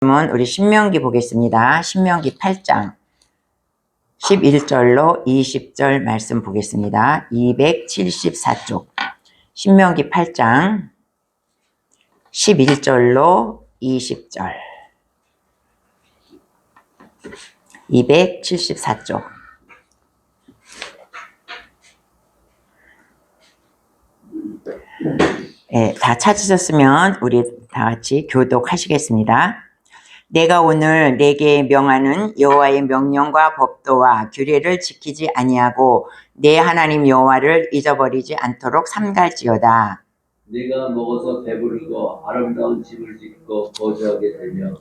우리 신명기 보겠습니다. 신명기 8장 11절로 20절 말씀 보겠습니다. 274쪽 신명기 8장 11절로 20절 274쪽 네, 다 찾으셨으면 우리 다 같이 교독하시겠습니다. 내가 오늘 내게 명하는 여호와의 명령과 법도와 규례를 지키지 아니하고 내 하나님 여호와를 잊어버리지 않도록 삼갈지어다. 네가 먹어서 배부르고 아름다운 집을 짓고 거주하게 되며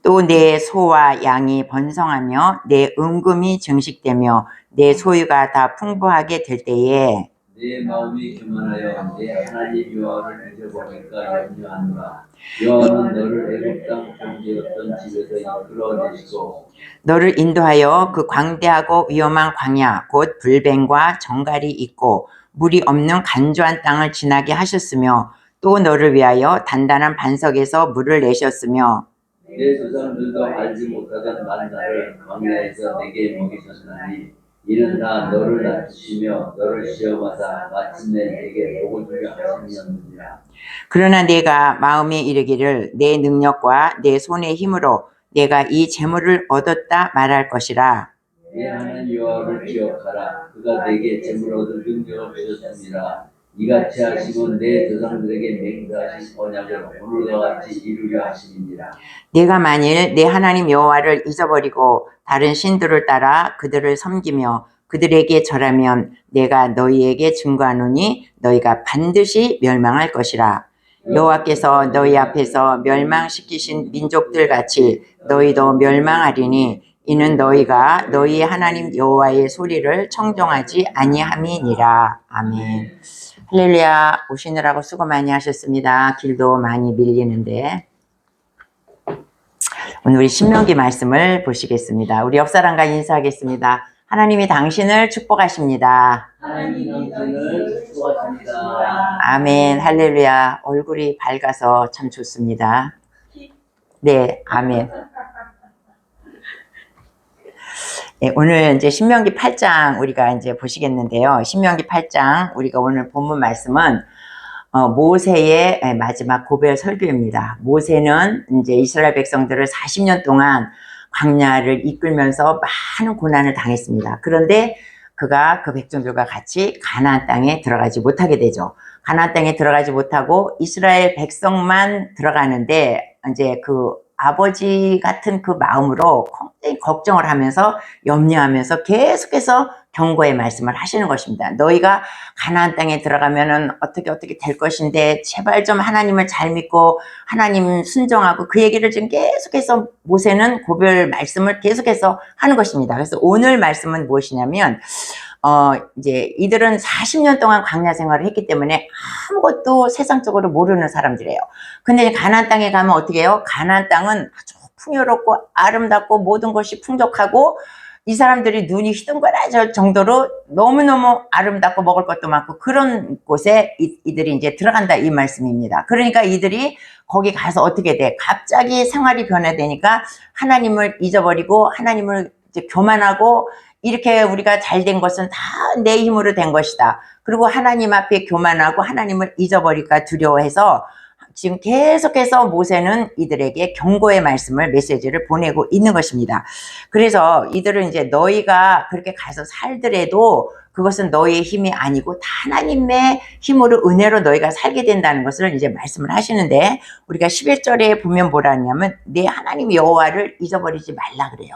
또 내 소와 양이 번성하며 내 은금이 증식되며 내 소유가 다 풍부하게 될 때에 내 마음이 교만하여 내 하나님 여호와를 잊어버릴까 염려하노라. 여호와는 너를 애굽 땅 본지였던 집에서 이끌어내시고 너를 인도하여 그 광대하고 위험한 광야 곧 불뱀과 정갈이 있고 물이 없는 간조한 땅을 지나게 하셨으며 또 너를 위하여 단단한 반석에서 물을 내셨으며 내 조상들도 알지 못하던 만나를 광야에서 내게 먹이셨나니 이는 다 너를 낮추시며 너를 시험하사 마침내 내게 복을 주려 하심이었느니라. 그러나 내가 마음에 이르기를 내 능력과 내 손의 힘으로 내가 이 재물을 얻었다 말할 것이라. 내 하나님 여호와를 기억하라. 그가 내게 재물 얻을 능력을 주셨습니다. 이같이 하시면 내 조상들에게 맹세하신 언약을 오늘과 같이 이루려 하심이니라. 내가 만일 내 하나님 여호와를 잊어버리고 다른 신들을 따라 그들을 섬기며 그들에게 절하면 내가 너희에게 증거하노니 너희가 반드시 멸망할 것이라. 여호와께서 너희 앞에서 멸망시키신 민족들 같이 너희도 멸망하리니 이는 너희가 너희 하나님 여호와의 소리를 청종하지 아니함이니라. 아멘. 할렐루야. 오시느라고 수고 많이 하셨습니다. 길도 많이 밀리는데 오늘 우리 신명기 말씀을 보시겠습니다. 우리 옆사람과 인사하겠습니다. 하나님이 당신을 축복하십니다. 하나님이 당신을 축복하십니다. 아멘. 할렐루야. 얼굴이 밝아서 참 좋습니다. 네, 아멘. 네, 오늘 이제 신명기 8장 우리가 이제 보시겠는데요. 신명기 8장 우리가 오늘 본문 말씀은 모세의 마지막 고별 설교입니다. 모세는 이제 이스라엘 백성들을 40년 동안 광야를 이끌면서 많은 고난을 당했습니다. 그런데 그가 그 백성들과 같이 가나안 땅에 들어가지 못하게 되죠. 가나안 땅에 들어가지 못하고 이스라엘 백성만 들어가는데 이제 그 아버지 같은 그 마음으로 굉장히 걱정을 하면서 염려하면서 계속해서 경고의 말씀을 하시는 것입니다. 너희가 가나안 땅에 들어가면은 어떻게 될 것인데 제발 좀 하나님을 잘 믿고 하나님 순종하고 그 얘기를 지금 계속해서 모세는 고별 말씀을 계속해서 하는 것입니다. 그래서 오늘 말씀은 무엇이냐면 이제 이들은 40년 동안 광야 생활을 했기 때문에 아무것도 세상적으로 모르는 사람들이에요. 근데 가나안 땅에 가면 어떻게 해요? 가나안 땅은 아주 풍요롭고 아름답고 모든 것이 풍족하고 이 사람들이 눈이 휘둥그레질 정도로 너무너무 아름답고 먹을 것도 많고 그런 곳에 이들이 이제 들어간다 이 말씀입니다. 그러니까 이들이 거기 가서 어떻게 돼? 갑자기 생활이 변화되니까 하나님을 잊어버리고 하나님을 이제 교만하고 이렇게 우리가 잘 된 것은 다 내 힘으로 된 것이다. 그리고 하나님 앞에 교만하고 하나님을 잊어버릴까 두려워해서 지금 계속해서 모세는 이들에게 경고의 말씀을 메시지를 보내고 있는 것입니다. 그래서 이들은 이제 너희가 그렇게 가서 살더라도 그것은 너희의 힘이 아니고 다 하나님의 힘으로 은혜로 너희가 살게 된다는 것을 이제 말씀을 하시는데 우리가 11절에 보면 뭐라 하냐면 내 하나님 여호와를 잊어버리지 말라 그래요.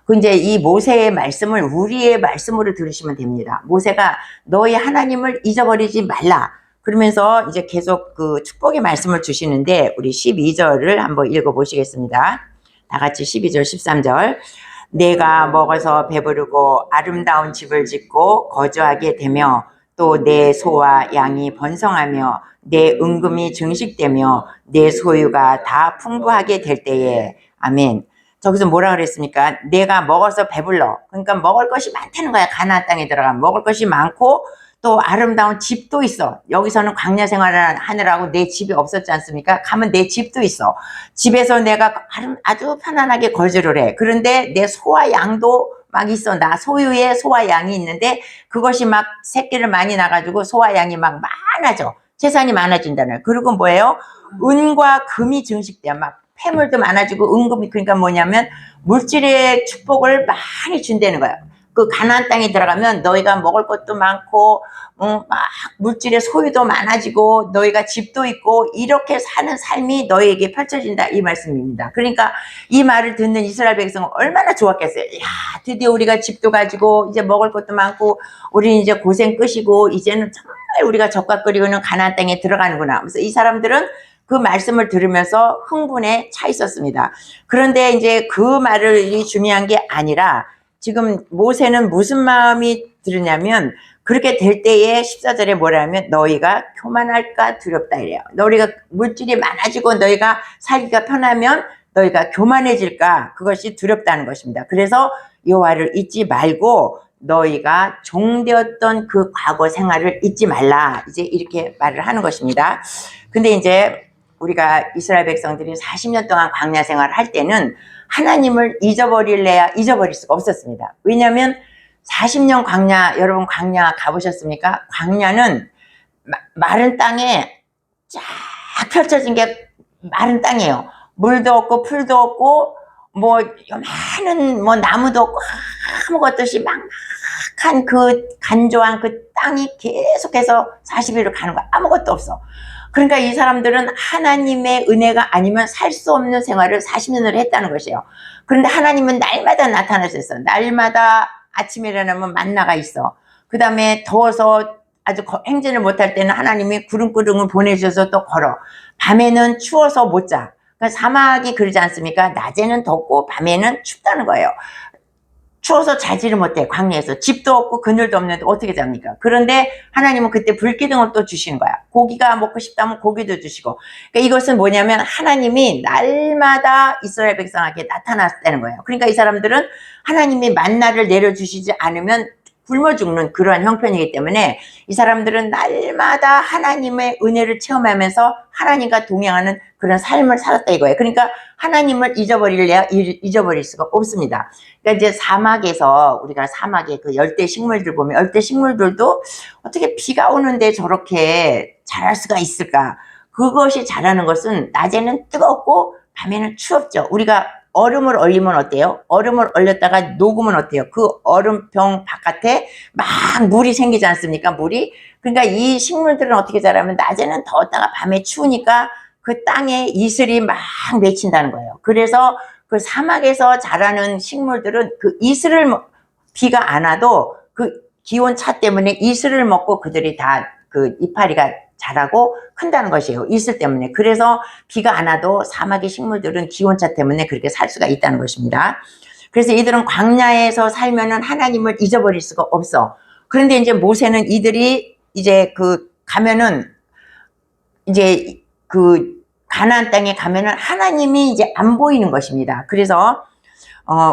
그 이제 이 모세의 말씀을 우리의 말씀으로 들으시면 됩니다. 모세가 너희 하나님을 잊어버리지 말라. 그러면서 이제 계속 그 축복의 말씀을 주시는데 우리 12절을 한번 읽어보시겠습니다. 다 같이 12절 13절 내가 먹어서 배부르고 아름다운 집을 짓고 거주하게 되며 또 내 소와 양이 번성하며 내 은금이 증식되며 내 소유가 다 풍부하게 될 때에 아멘. 저기서 뭐라 그랬습니까? 내가 먹어서 배불러. 그러니까 먹을 것이 많다는 거야. 가나안 땅에 들어가면 먹을 것이 많고 또 아름다운 집도 있어. 여기서는 광야 생활을 하느라고 내 집이 없었지 않습니까? 가면 내 집도 있어. 집에서 내가 아주 편안하게 거주를 해. 그런데 내 소와 양도 막 있어. 나 소유의 소와 양이 있는데 그것이 막 새끼를 많이 낳아가지고 소와 양이 막 많아져. 재산이 많아진다는. 그리고 뭐예요? 은과 금이 증식돼. 막 폐물도 많아지고 은금이, 그러니까 뭐냐면 물질의 축복을 많이 준다는 거야. 그 가나안 땅에 들어가면 너희가 먹을 것도 많고 막 물질의 소유도 많아지고 너희가 집도 있고 이렇게 사는 삶이 너희에게 펼쳐진다, 이 말씀입니다. 그러니까 이 말을 듣는 이스라엘 백성은 얼마나 좋았겠어요. 야, 드디어 우리가 집도 가지고 이제 먹을 것도 많고 우리는 이제 고생 끝이고 이제는 정말 우리가 젖과 끓이고는 가나안 땅에 들어가는구나. 그래서 이 사람들은 그 말씀을 들으면서 흥분에 차 있었습니다. 그런데 이제 그 말을 중요한 게 아니라 지금 모세는 무슨 마음이 들으냐면 그렇게 될 때에 14절에 뭐라면 너희가 교만할까 두렵다 이래요. 너희가 물질이 많아지고 너희가 살기가 편하면 너희가 교만해질까, 그것이 두렵다는 것입니다. 그래서 여호와를 잊지 말고 너희가 종되었던 그 과거 생활을 잊지 말라, 이제 이렇게 말을 하는 것입니다. 근데 이제 우리가 이스라엘 백성들이 40년 동안 광야 생활을 할 때는 하나님을 잊어버릴래야 잊어버릴 수가 없었습니다. 왜냐하면 40년 광야, 여러분 광야 가보셨습니까? 광야는 마른 땅에 쫙 펼쳐진 게 마른 땅이에요. 물도 없고 풀도 없고 뭐 요만한 뭐 나무도 없고 아무것도 없이 막막한 그 간조한 그 땅이 계속해서 40일을 가는 거, 아무것도 없어. 그러니까 이 사람들은 하나님의 은혜가 아니면 살 수 없는 생활을 40년을 했다는 것이에요. 그런데 하나님은 날마다 나타나셨어. 날마다 아침에 일어나면 만나가 있어. 그 다음에 더워서 아주 행진을 못할 때는 하나님이 구름구름을 보내주셔서 또 걸어. 밤에는 추워서 못 자. 그러니까 사막이 그러지 않습니까? 낮에는 덥고 밤에는 춥다는 거예요. 추워서 자지를 못해. 광야에서 집도 없고 그늘도 없는데 어떻게 잡니까? 그런데 하나님은 그때 불기둥을 또 주시는 거야. 고기가 먹고 싶다면 고기도 주시고. 그러니까 이것은 뭐냐면 하나님이 날마다 이스라엘 백성에게 나타났다는 거예요. 그러니까 이 사람들은 하나님이 만나를 내려주시지 않으면 굶어 죽는 그러한 형편이기 때문에 이 사람들은 날마다 하나님의 은혜를 체험하면서 하나님과 동행하는 그런 삶을 살았다 이거예요. 그러니까 하나님을 잊어버릴래야 잊어버릴 수가 없습니다. 그러니까 이제 사막에서 우리가 사막에 그 열대 식물들 보면 열대 식물들도 어떻게 비가 오는데 저렇게 자랄 수가 있을까? 그것이 자라는 것은 낮에는 뜨겁고 밤에는 추웠죠. 우리가 얼음을 얼리면 어때요? 얼음을 얼렸다가 녹으면 어때요? 그 얼음병 바깥에 막 물이 생기지 않습니까? 물이. 그러니까 이 식물들은 어떻게 자라면 낮에는 더웠다가 밤에 추우니까 그 땅에 이슬이 막 맺힌다는 거예요. 그래서 그 사막에서 자라는 식물들은 그 이슬을, 비가 안 와도 그 기온 차 때문에 이슬을 먹고 그들이 다 그 이파리가 자라고 큰다는 것이에요. 이슬 때문에. 그래서 비가 안 와도 사막의 식물들은 기온차 때문에 그렇게 살 수가 있다는 것입니다. 그래서 이들은 광야에서 살면은 하나님을 잊어버릴 수가 없어. 그런데 이제 모세는 이들이 이제 그 가면은 이제 그 가나안 땅에 가면은 하나님이 이제 안 보이는 것입니다. 그래서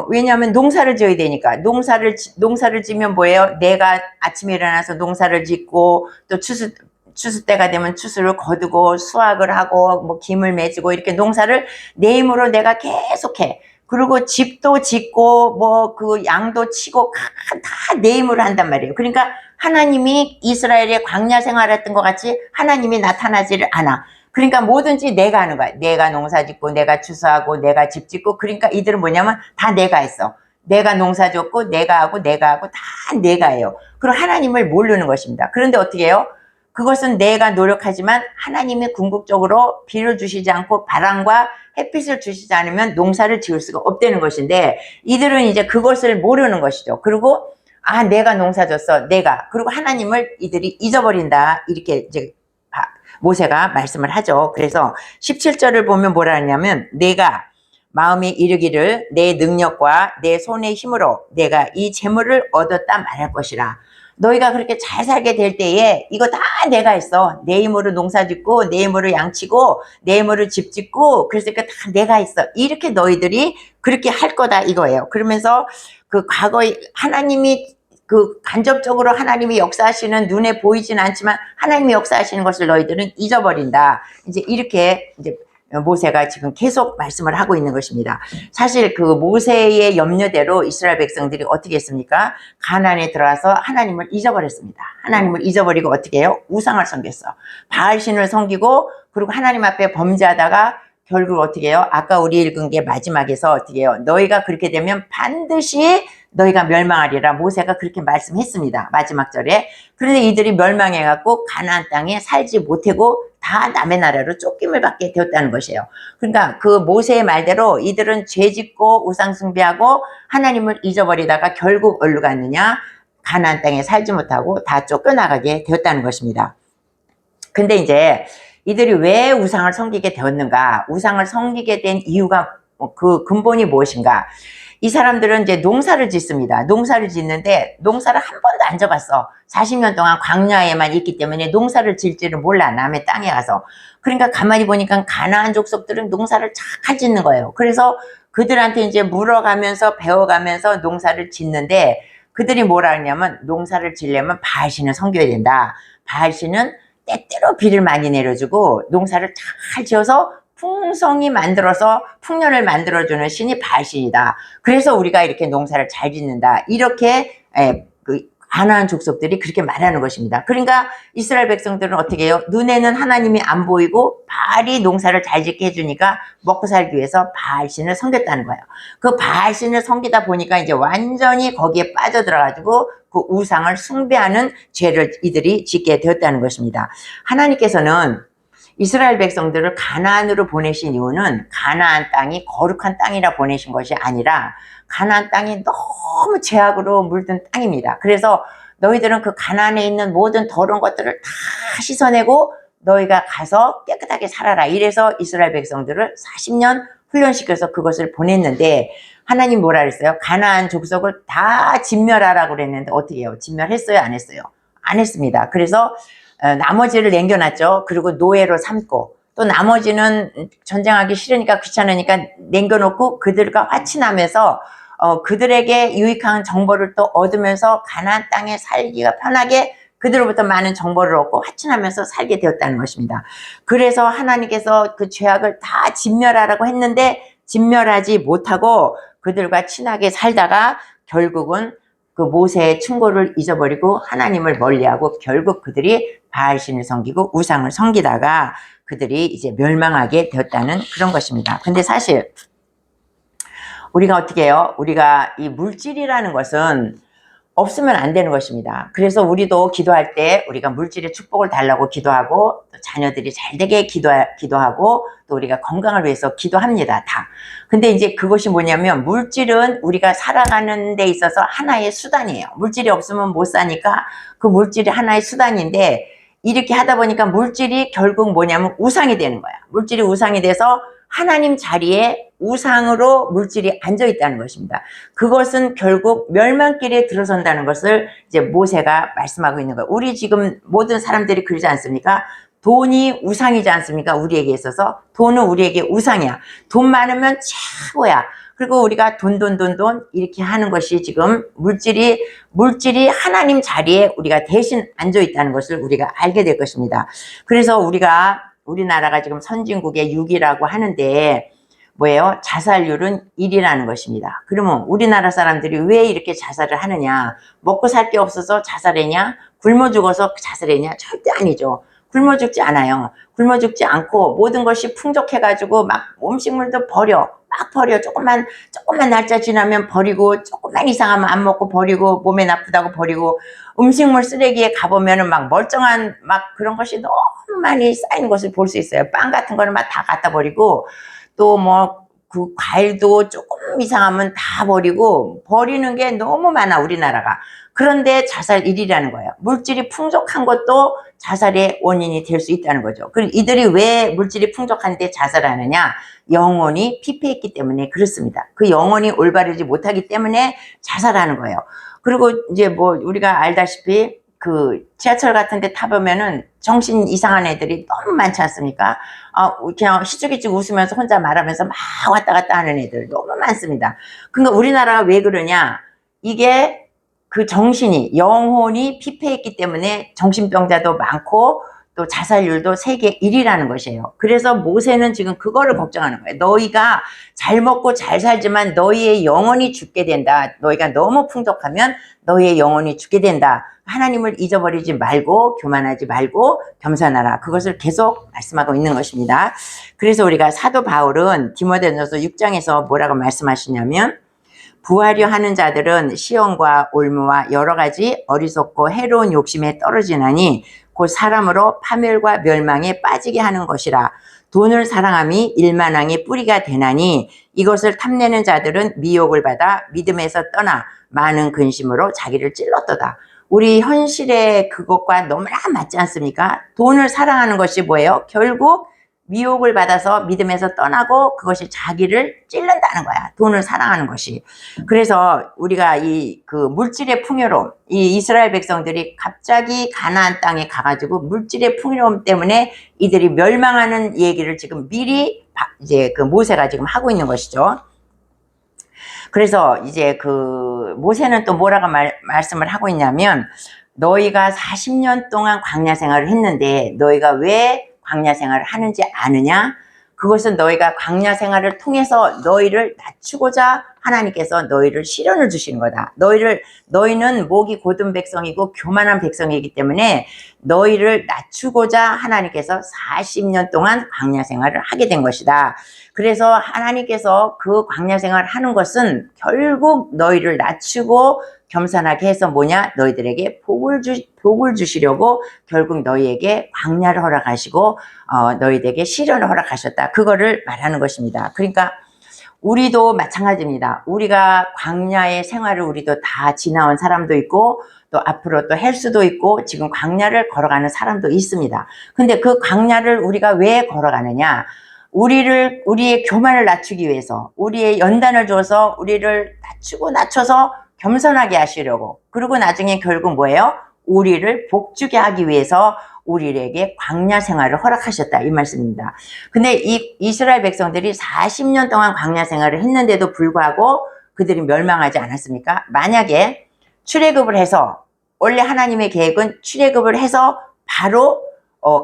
왜냐하면 농사를 지어야 되니까. 농사를 지면 뭐예요? 내가 아침에 일어나서 농사를 짓고 또 추수 때가 되면 추수를 거두고 수확을 하고 뭐 김을 맺고 이렇게 농사를 내 힘으로 내가 계속해. 그리고 집도 짓고 뭐 그 양도 치고 다 내 힘으로 한단 말이에요. 그러니까 하나님이 이스라엘의 광야 생활했던 것 같이 하나님이 나타나지를 않아. 그러니까 뭐든지 내가 하는 거야. 내가 농사 짓고 내가 추수하고 내가 집 짓고. 그러니까 이들은 뭐냐면 다 내가 했어. 내가 농사 짓고 내가 하고 다 내가 해요. 그리고 하나님을 모르는 것입니다. 그런데 어떻게 해요? 그것은 내가 노력하지만 하나님이 궁극적으로 비를 주시지 않고 바람과 햇빛을 주시지 않으면 농사를 지을 수가 없다는 것인데 이들은 이제 그것을 모르는 것이죠. 그리고 내가 농사 졌어. 내가. 그리고 하나님을 이들이 잊어버린다. 이렇게 이제 모세가 말씀을 하죠. 그래서 17절을 보면 뭐라 하냐면 내가 마음에 이르기를 내 능력과 내 손의 힘으로 내가 이 재물을 얻었다 말할 것이라. 너희가 그렇게 잘 살게 될 때에 이거 다 내가 했어. 내 힘으로 농사 짓고 내 힘으로 양치고 내 힘으로 집 짓고 그래서니까 다 내가 했어. 이렇게 너희들이 그렇게 할 거다 이거예요. 그러면서 그 과거에 하나님이 그 간접적으로 하나님이 역사하시는 눈에 보이진 않지만 하나님이 역사하시는 것을 너희들은 잊어버린다. 이제 이렇게 이제 모세가 지금 계속 말씀을 하고 있는 것입니다. 사실 그 모세의 염려대로 이스라엘 백성들이 어떻게 했습니까? 가나안에 들어와서 하나님을 잊어버렸습니다. 하나님을 잊어버리고 어떻게 해요? 우상을 섬겼어. 바알신을 섬기고 그리고 하나님 앞에 범죄하다가 결국 어떻게 해요? 아까 우리 읽은 게 마지막에서 어떻게 해요? 너희가 그렇게 되면 반드시 너희가 멸망하리라. 모세가 그렇게 말씀했습니다. 마지막 절에. 그런데 이들이 멸망해갖고 가나안 땅에 살지 못하고 다 남의 나라로 쫓김을 받게 되었다는 것이에요. 그러니까 그 모세의 말대로 이들은 죄짓고 우상 숭배하고 하나님을 잊어버리다가 결국 어디로 갔느냐? 가나안 땅에 살지 못하고 다 쫓겨나가게 되었다는 것입니다. 근데 이제 이들이 왜 우상을 섬기게 되었는가? 우상을 섬기게 된 이유가 그 근본이 무엇인가? 이 사람들은 이제 농사를 짓습니다. 농사를 짓는데 농사를 한 번도 안 져봤어. 40년 동안 광야에만 있기 때문에 농사를 질지를 몰라. 남의 땅에 가서. 그러니까 가만히 보니까 가나안 족속들은 농사를 잘 짓는 거예요. 그래서 그들한테 이제 물어가면서 배워가면서 농사를 짓는데 그들이 뭐라 하냐면 농사를 지려면 바알신을 섬겨야 된다. 바알신은 때때로 비를 많이 내려주고 농사를 잘 지어서 풍성히 만들어서 풍년을 만들어주는 신이 바알신이다. 그래서 우리가 이렇게 농사를 잘 짓는다. 이렇게 그 가나안 족속들이 그렇게 말하는 것입니다. 그러니까 이스라엘 백성들은 어떻게 해요? 눈에는 하나님이 안 보이고 바알이 농사를 잘 짓게 해주니까 먹고 살기 위해서 바알신을 섬겼다는 거예요. 그 바알신을 섬기다 보니까 이제 완전히 거기에 빠져들어가지고 그 우상을 숭배하는 죄를 이들이 짓게 되었다는 것입니다. 하나님께서는 이스라엘 백성들을 가나안으로 보내신 이유는 가나안 땅이 거룩한 땅이라 보내신 것이 아니라 가나안 땅이 너무 죄악으로 물든 땅입니다. 그래서 너희들은 그 가나안에 있는 모든 더러운 것들을 다 씻어내고 너희가 가서 깨끗하게 살아라. 이래서 이스라엘 백성들을 40년 훈련시켜서 그것을 보냈는데 하나님 뭐라 그랬어요? 가나안 족속을 다 진멸하라고 그랬는데 어떻게 해요? 진멸했어요? 안 했어요? 안 했습니다. 그래서 나머지를 남겨놨죠. 그리고 노예로 삼고 또 나머지는 전쟁하기 싫으니까 귀찮으니까 남겨놓고 그들과 화친하면서 그들에게 유익한 정보를 또 얻으면서 가나안 땅에 살기가 편하게 그들로부터 많은 정보를 얻고 화친하면서 살게 되었다는 것입니다. 그래서 하나님께서 그 죄악을 다 진멸하라고 했는데 진멸하지 못하고 그들과 친하게 살다가 결국은 그 모세의 충고를 잊어버리고 하나님을 멀리하고 결국 그들이 바알신을 섬기고 우상을 섬기다가 그들이 이제 멸망하게 되었다는 그런 것입니다. 근데 사실 우리가 어떻게 해요? 우리가 이 물질이라는 것은 없으면 안 되는 것입니다. 그래서 우리도 기도할 때 우리가 물질의 축복을 달라고 기도하고 또 자녀들이 잘 되게 기도하고 또 우리가 건강을 위해서 기도합니다. 다. 근데 이제 그것이 뭐냐면 물질은 우리가 살아가는 데 있어서 하나의 수단이에요. 물질이 없으면 못 사니까 그 물질이 하나의 수단인데 이렇게 하다 보니까 물질이 결국 뭐냐면 우상이 되는 거야. 물질이 우상이 돼서 하나님 자리에 우상으로 물질이 앉아 있다는 것입니다. 그것은 결국 멸망길에 들어선다는 것을 이제 모세가 말씀하고 있는 거예요. 우리 지금 모든 사람들이 그러지 않습니까? 돈이 우상이지 않습니까? 우리에게 있어서 돈은 우리에게 우상이야. 돈 많으면 최고야. 그리고 우리가 돈 이렇게 하는 것이 지금 물질이 하나님 자리에 우리가 대신 앉아 있다는 것을 우리가 알게 될 것입니다. 그래서 우리나라가 지금 선진국의 6위라고 하는데 뭐예요? 자살률은 1위라는 것입니다. 그러면 우리나라 사람들이 왜 이렇게 자살을 하느냐? 먹고 살 게 없어서 자살했냐? 굶어 죽어서 자살했냐? 절대 아니죠. 굶어 죽지 않아요. 굶어 죽지 않고 모든 것이 풍족해가지고 막 음식물도 버려. 막 버려. 조금만 날짜 지나면 버리고 조금만 이상하면 안 먹고 버리고 몸에 나쁘다고 버리고 음식물 쓰레기에 가보면은 막 멀쩡한 막 그런 것이 너무 많이 쌓이는 것을 볼 수 있어요. 빵 같은 거는 막 다 갖다 버리고 또 뭐 그 과일도 조금 이상하면 다 버리고 버리는 게 너무 많아 우리나라가. 그런데 자살 1위라는 거예요. 물질이 풍족한 것도 자살의 원인이 될 수 있다는 거죠. 그리고 이들이 왜 물질이 풍족한데 자살하느냐? 영혼이 피폐했기 때문에 그렇습니다. 그 영혼이 올바르지 못하기 때문에 자살하는 거예요. 그리고 이제 뭐 우리가 알다시피 그 지하철 같은 데 타보면은 정신 이상한 애들이 너무 많지 않습니까? 그냥 희죽희죽 웃으면서 혼자 말하면서 막 왔다 갔다 하는 애들 너무 많습니다. 그러니까 우리나라가 왜 그러냐? 이게 그 정신이, 영혼이 피폐했기 때문에 정신병자도 많고 또 자살률도 세계 1위라는 것이에요. 그래서 모세는 지금 그거를 걱정하는 거예요. 너희가 잘 먹고 잘 살지만 너희의 영혼이 죽게 된다. 너희가 너무 풍족하면 너희의 영혼이 죽게 된다. 하나님을 잊어버리지 말고 교만하지 말고 겸손하라. 그것을 계속 말씀하고 있는 것입니다. 그래서 우리가 사도 바울은 디모데전서 6장에서 뭐라고 말씀하시냐면 부하려 하는 자들은 시험과 올무와 여러 가지 어리석고 해로운 욕심에 떨어지나니 곧 사람으로 파멸과 멸망에 빠지게 하는 것이라. 돈을 사랑함이 일만왕의 뿌리가 되나니 이것을 탐내는 자들은 미혹을 받아 믿음에서 떠나 많은 근심으로 자기를 찔렀도다. 우리 현실의 그것과 너무나 맞지 않습니까? 돈을 사랑하는 것이 뭐예요? 결국 미혹을 받아서 믿음에서 떠나고 그것이 자기를 찔른다는 거야. 돈을 사랑하는 것이. 그래서 우리가 이 그 물질의 풍요로움, 이 이스라엘 백성들이 갑자기 가나안 땅에 가가지고 물질의 풍요로움 때문에 이들이 멸망하는 얘기를 지금 미리 이제 그 모세가 지금 하고 있는 것이죠. 그래서 이제 그 모세는 또 뭐라고 말씀을 하고 있냐면 너희가 40년 동안 광야 생활을 했는데 너희가 왜 광야 생활을 하는지 아느냐? 그것은 너희가 광야 생활을 통해서 너희를 낮추고자 하나님께서 너희를 시련을 주시는 거다. 너희는 목이 곧은 백성이고 교만한 백성이기 때문에 너희를 낮추고자 하나님께서 40년 동안 광야 생활을 하게 된 것이다. 그래서 하나님께서 그 광야 생활을 하는 것은 결국 너희를 낮추고 겸손하게 해서 뭐냐? 너희들에게 복을 주시려고 결국 너희에게 광야를 허락하시고 너희들에게 시련을 허락하셨다. 그거를 말하는 것입니다. 그러니까 우리도 마찬가지입니다. 우리가 광야의 생활을 우리도 다 지나온 사람도 있고 또 앞으로 또 할 수도 있고 지금 광야를 걸어가는 사람도 있습니다. 근데 그 광야를 우리가 왜 걸어가느냐? 우리의 교만을 낮추기 위해서, 우리의 연단을 줘서 우리를 낮춰서 겸손하게 하시려고. 그리고 나중에 결국 뭐예요? 우리를 복주게 하기 위해서 우리에게 광야 생활을 허락하셨다. 이 말씀입니다. 근데 이 이스라엘 백성들이 40년 동안 광야 생활을 했는데도 불구하고 그들이 멸망하지 않았습니까? 만약에 출애굽을 해서, 원래 하나님의 계획은 출애굽을 해서 바로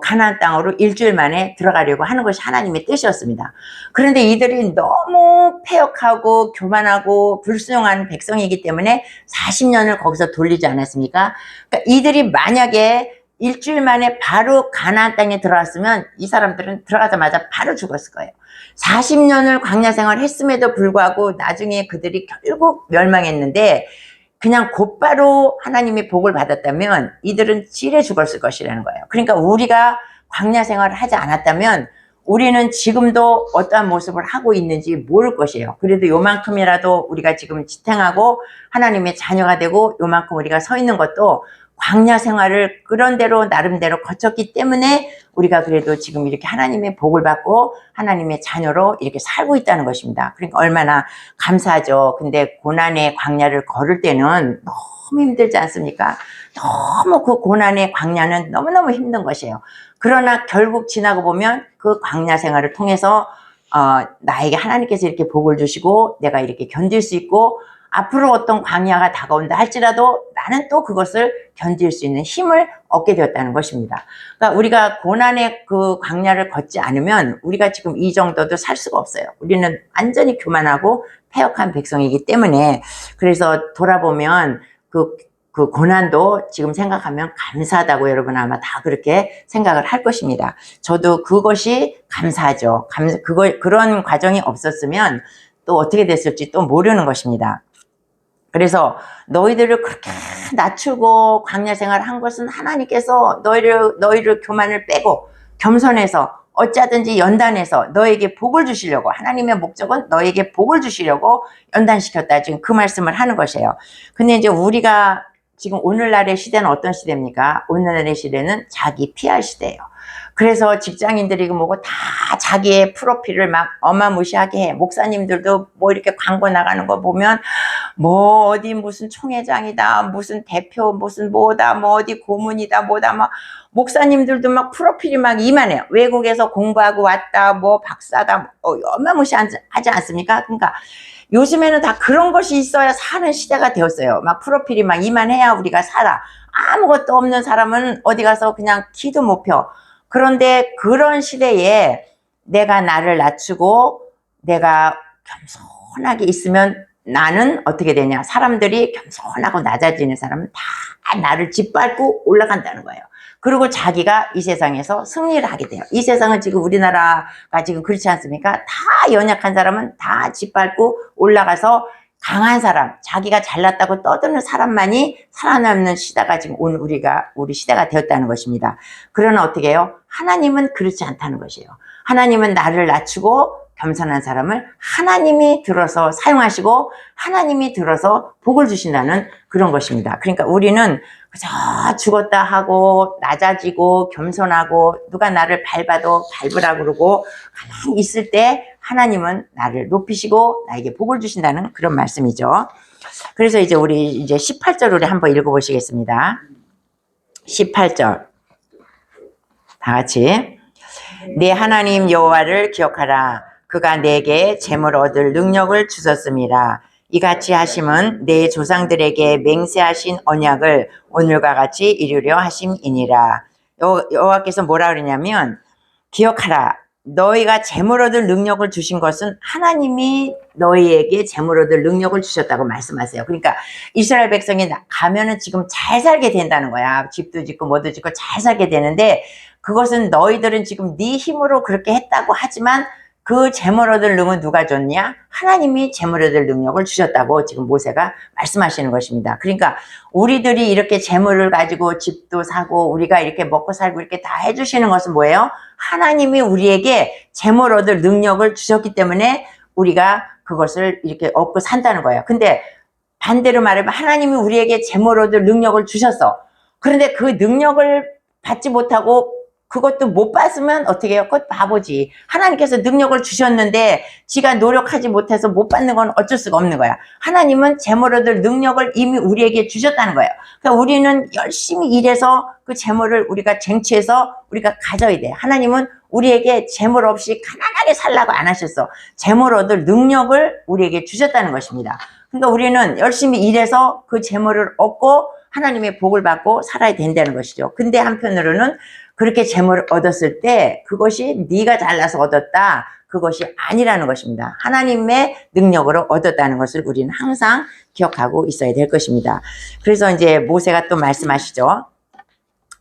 가나안 땅으로 일주일 만에 들어가려고 하는 것이 하나님의 뜻이었습니다. 그런데 이들이 너무 패역하고 교만하고 불순종한 백성이기 때문에 40년을 거기서 돌리지 않았습니까? 그러니까 이들이 만약에 일주일 만에 바로 가나안 땅에 들어왔으면 이 사람들은 들어가자마자 바로 죽었을 거예요. 40년을 광야 생활을 했음에도 불구하고 나중에 그들이 결국 멸망했는데 그냥 곧바로 하나님의 복을 받았다면 이들은 지레 죽었을 것이라는 거예요. 그러니까 우리가 광야 생활을 하지 않았다면 우리는 지금도 어떠한 모습을 하고 있는지 모를 것이에요. 그래도 요만큼이라도 우리가 지금 지탱하고 하나님의 자녀가 되고 요만큼 우리가 서 있는 것도 광야 생활을 그런대로 나름대로 거쳤기 때문에 우리가 그래도 지금 이렇게 하나님의 복을 받고 하나님의 자녀로 이렇게 살고 있다는 것입니다. 그러니까 얼마나 감사하죠. 근데 고난의 광야를 걸을 때는 너무 힘들지 않습니까? 너무 그 고난의 광야는 너무너무 힘든 것이에요. 그러나 결국 지나고 보면 그 광야 생활을 통해서 나에게 하나님께서 이렇게 복을 주시고 내가 이렇게 견딜 수 있고 앞으로 어떤 광야가 다가온다 할지라도 나는 또 그것을 견딜 수 있는 힘을 얻게 되었다는 것입니다. 그러니까 우리가 고난의 그 광야를 걷지 않으면 우리가 지금 이 정도도 살 수가 없어요. 우리는 완전히 교만하고 패역한 백성이기 때문에. 그래서 돌아보면 그 고난도 지금 생각하면 감사하다고 여러분 아마 다 그렇게 생각을 할 것입니다. 저도 그것이 감사하죠. 그런 과정이 없었으면 또 어떻게 됐을지 또 모르는 것입니다. 그래서 너희들을 그렇게 낮추고 광야 생활을 한 것은 하나님께서 너희를 교만을 빼고 겸손해서 어찌하든지 연단해서 너에게 복을 주시려고, 하나님의 목적은 너에게 복을 주시려고 연단시켰다. 지금 그 말씀을 하는 것이에요. 근데 이제 우리가 지금 오늘날의 시대는 어떤 시대입니까? 오늘날의 시대는 자기 PR 시대예요. 그래서 직장인들이 뭐고 다 자기의 프로필을 막 어마무시하게 해. 목사님들도 뭐 이렇게 광고 나가는 거 보면 뭐 어디 무슨 총회장이다, 무슨 대표, 무슨 뭐다, 뭐 어디 고문이다, 뭐다, 막 목사님들도 막 프로필이 막 이만해요. 외국에서 공부하고 왔다, 뭐 박사다, 어마무시하지 않습니까? 그러니까 요즘에는 다 그런 것이 있어야 사는 시대가 되었어요. 막 프로필이 막 이만해야 우리가 살아. 아무것도 없는 사람은 어디 가서 그냥 기도 못 펴. 그런데 그런 시대에 내가 나를 낮추고 내가 겸손하게 있으면 나는 어떻게 되냐. 사람들이 겸손하고 낮아지는 사람은 다 나를 짓밟고 올라간다는 거예요. 그리고 자기가 이 세상에서 승리를 하게 돼요. 이 세상은 지금 우리나라가 지금 그렇지 않습니까? 다 연약한 사람은 다 짓밟고 올라가서 강한 사람, 자기가 잘났다고 떠드는 사람만이 살아남는 시대가 지금 오늘 우리 시대가 되었다는 것입니다. 그러나 어떻게 해요? 하나님은 그렇지 않다는 것이에요. 하나님은 나를 낮추고 겸손한 사람을 하나님이 들어서 사용하시고 하나님이 들어서 복을 주신다는 그런 것입니다. 그러니까 우리는 그저 죽었다 하고 낮아지고 겸손하고 누가 나를 밟아도 밟으라 그러고 가만히 있을 때 하나님은 나를 높이시고 나에게 복을 주신다는 그런 말씀이죠. 그래서 이제 우리 이제 18절 우리 한번 읽어보시겠습니다. 18절 다 같이. 내 하나님 여호와를 기억하라. 그가 내게 재물 얻을 능력을 주셨습니다. 이같이 하심은 내 조상들에게 맹세하신 언약을 오늘과 같이 이루려 하심이니라. 여호와께서 뭐라 그러냐면 기억하라. 너희가 재물 얻을 능력을 주신 것은 하나님이 너희에게 재물 얻을 능력을 주셨다고 말씀하세요. 그러니까 이스라엘 백성이 가면은 지금 잘 살게 된다는 거야. 집도 짓고 뭐도 짓고 잘 살게 되는데 그것은 너희들은 지금 네 힘으로 그렇게 했다고 하지만 그 재물 얻을 능은 누가 줬냐? 하나님이 재물 얻을 능력을 주셨다고 지금 모세가 말씀하시는 것입니다. 그러니까 우리들이 이렇게 재물을 가지고 집도 사고 우리가 이렇게 먹고 살고 이렇게 다 해주시는 것은 뭐예요? 하나님이 우리에게 재물 얻을 능력을 주셨기 때문에 우리가 그것을 이렇게 얻고 산다는 거예요. 근데 반대로 말하면 하나님이 우리에게 재물 얻을 능력을 주셨어. 그런데 그 능력을 받지 못하고 그것도 못 받으면 어떻게 해요? 그것 바보지. 하나님께서 능력을 주셨는데 지가 노력하지 못해서 못 받는 건 어쩔 수가 없는 거야. 하나님은 재물 얻을 능력을 이미 우리에게 주셨다는 거예요. 그러니까 우리는 열심히 일해서 그 재물을 우리가 쟁취해서 우리가 가져야 돼. 하나님은 우리에게 재물 없이 가난하게 살라고 안 하셨어. 재물 얻을 능력을 우리에게 주셨다는 것입니다. 그러니까 우리는 열심히 일해서 그 재물을 얻고 하나님의 복을 받고 살아야 된다는 것이죠. 근데 한편으로는 그렇게 재물을 얻었을 때 그것이 네가 잘나서 얻었다. 그것이 아니라는 것입니다. 하나님의 능력으로 얻었다는 것을 우리는 항상 기억하고 있어야 될 것입니다. 그래서 이제 모세가 또 말씀하시죠.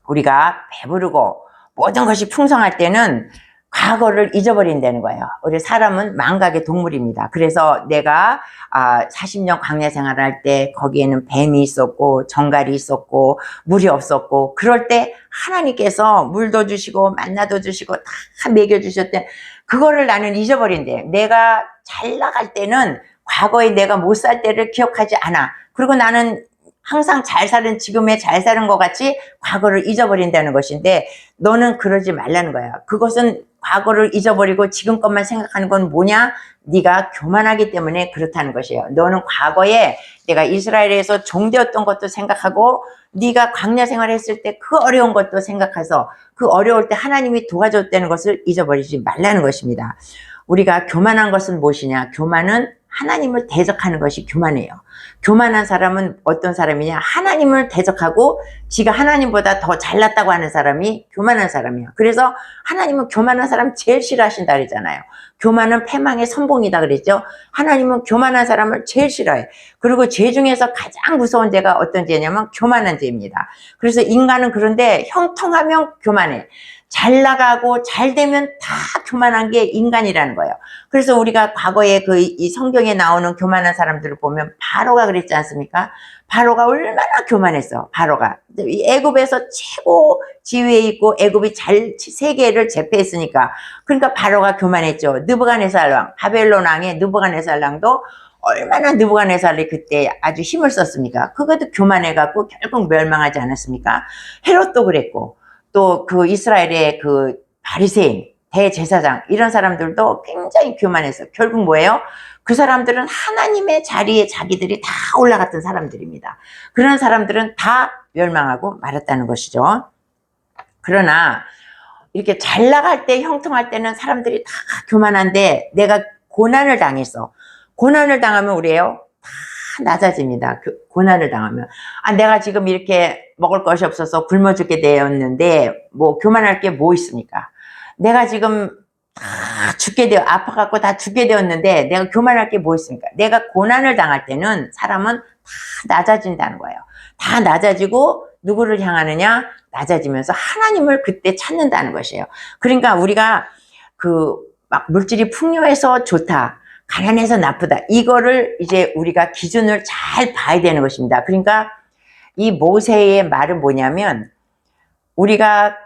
우리가 배부르고 모든 것이 풍성할 때는 과거를 잊어버린다는 거예요. 우리 사람은 망각의 동물입니다. 그래서 내가 40년 광야 생활할 때 거기에는 뱀이 있었고 정갈이 있었고 물이 없었고 그럴 때 하나님께서 물도 주시고 만나도 주시고 다 먹여주셨대. 그거를 나는 잊어버린대. 내가 잘 나갈 때는 과거에 내가 못 살 때를 기억하지 않아. 그리고 나는 항상 잘 사는 지금에 잘 사는 것 같이 과거를 잊어버린다는 것인데 너는 그러지 말라는 거야. 그것은 과거를 잊어버리고 지금 것만 생각하는 건 뭐냐? 네가 교만하기 때문에 그렇다는 것이에요. 너는 과거에 내가 이스라엘에서 종되었던 것도 생각하고 네가 광야 생활했을 때 그 어려운 것도 생각해서 그 어려울 때 하나님이 도와줬다는 것을 잊어버리지 말라는 것입니다. 우리가 교만한 것은 무엇이냐? 교만은 하나님을 대적하는 것이 교만이에요. 교만한 사람은 어떤 사람이냐? 하나님을 대적하고 지가 하나님보다 더 잘났다고 하는 사람이 교만한 사람이야. 그래서 하나님은 교만한 사람 제일 싫어하신다 그러잖아요. 교만은 패망의 선봉이다 그랬죠. 하나님은 교만한 사람을 제일 싫어해. 그리고 죄 중에서 가장 무서운 죄가 어떤 죄냐면 교만한 죄입니다. 그래서 인간은 그런데 형통하면 교만해. 잘 나가고 잘 되면 다 교만한 게 인간이라는 거예요. 그래서 우리가 과거에 이 성경에 나오는 교만한 사람들을 보면 바로가 그랬지 않습니까? 바로가 얼마나 교만했어. 바로가 애굽에서 최고 지위에 있고 애굽이 세계를 제패했으니까. 그러니까 바로가 교만했죠. 느부갓네살 왕, 바벨론 왕의 느부갓네살 왕도 얼마나 느부갓네살이 그때 아주 힘을 썼습니까? 그것도 교만해갖고 결국 멸망하지 않았습니까? 헤롯도 그랬고 또 그 이스라엘의 그 바리새인 대제사장 이런 사람들도 굉장히 교만했어요. 결국 뭐예요? 그 사람들은 하나님의 자리에 자기들이 다 올라갔던 사람들입니다. 그런 사람들은 다 멸망하고 말았다는 것이죠. 그러나 이렇게 잘 나갈 때 형통할 때는 사람들이 다 교만한데 내가 고난을 당했어. 고난을 당하면 우리예요. 다 낮아집니다. 그 고난을 당하면. 내가 지금 이렇게 먹을 것이 없어서 굶어 죽게 되었는데, 뭐, 교만할 게 뭐 있습니까? 내가 지금 다 아파갖고 다 죽게 되었는데, 내가 교만할 게 뭐 있습니까? 내가 고난을 당할 때는 사람은 다 낮아진다는 거예요. 다 낮아지고, 누구를 향하느냐? 낮아지면서 하나님을 그때 찾는다는 것이에요. 그러니까 우리가 막 물질이 풍요해서 좋다. 가난해서 나쁘다. 이거를 이제 우리가 기준을 잘 봐야 되는 것입니다. 그러니까 이 모세의 말은 뭐냐면 우리가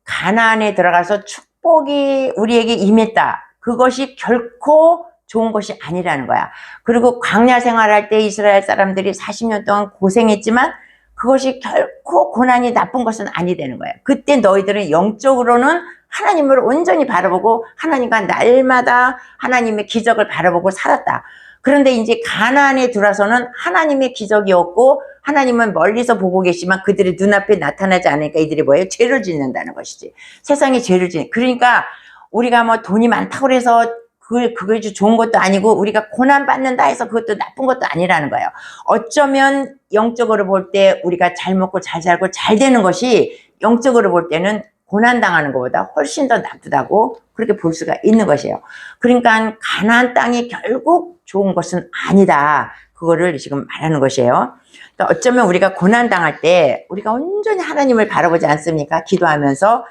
가나안에 들어가서 축복이 우리에게 임했다. 그것이 결코 좋은 것이 아니라는 거야. 그리고 광야 생활할 때 이스라엘 사람들이 40년 동안 고생했지만 그것이 결코 고난이 나쁜 것은 아니되는 거예요. 그때 너희들은 영적으로는 하나님을 온전히 바라보고 하나님과 날마다 하나님의 기적을 바라보고 살았다. 그런데 이제 가나안에 들어서는 하나님의 기적이 없고 하나님은 멀리서 보고 계시지만 그들의 눈앞에 나타나지 않으니까 이들이 뭐예요? 죄를 짓는다는 것이지. 세상에 죄를 짓는. 그러니까 우리가 뭐 돈이 많다고 해서 그게 좋은 것도 아니고 우리가 고난 받는다 해서 그것도 나쁜 것도 아니라는 거예요. 어쩌면 영적으로 볼 때 우리가 잘 먹고 잘 살고 잘 되는 것이 영적으로 볼 때는 고난 당하는 것보다 훨씬 더 나쁘다고 그렇게 볼 수가 있는 것이에요. 그러니까 가나안 땅이 결국 좋은 것은 아니다. 그거를 지금 말하는 것이에요. 그러니까 어쩌면 우리가 고난 당할 때 우리가 온전히 하나님을 바라보지 않습니까? 기도하면서.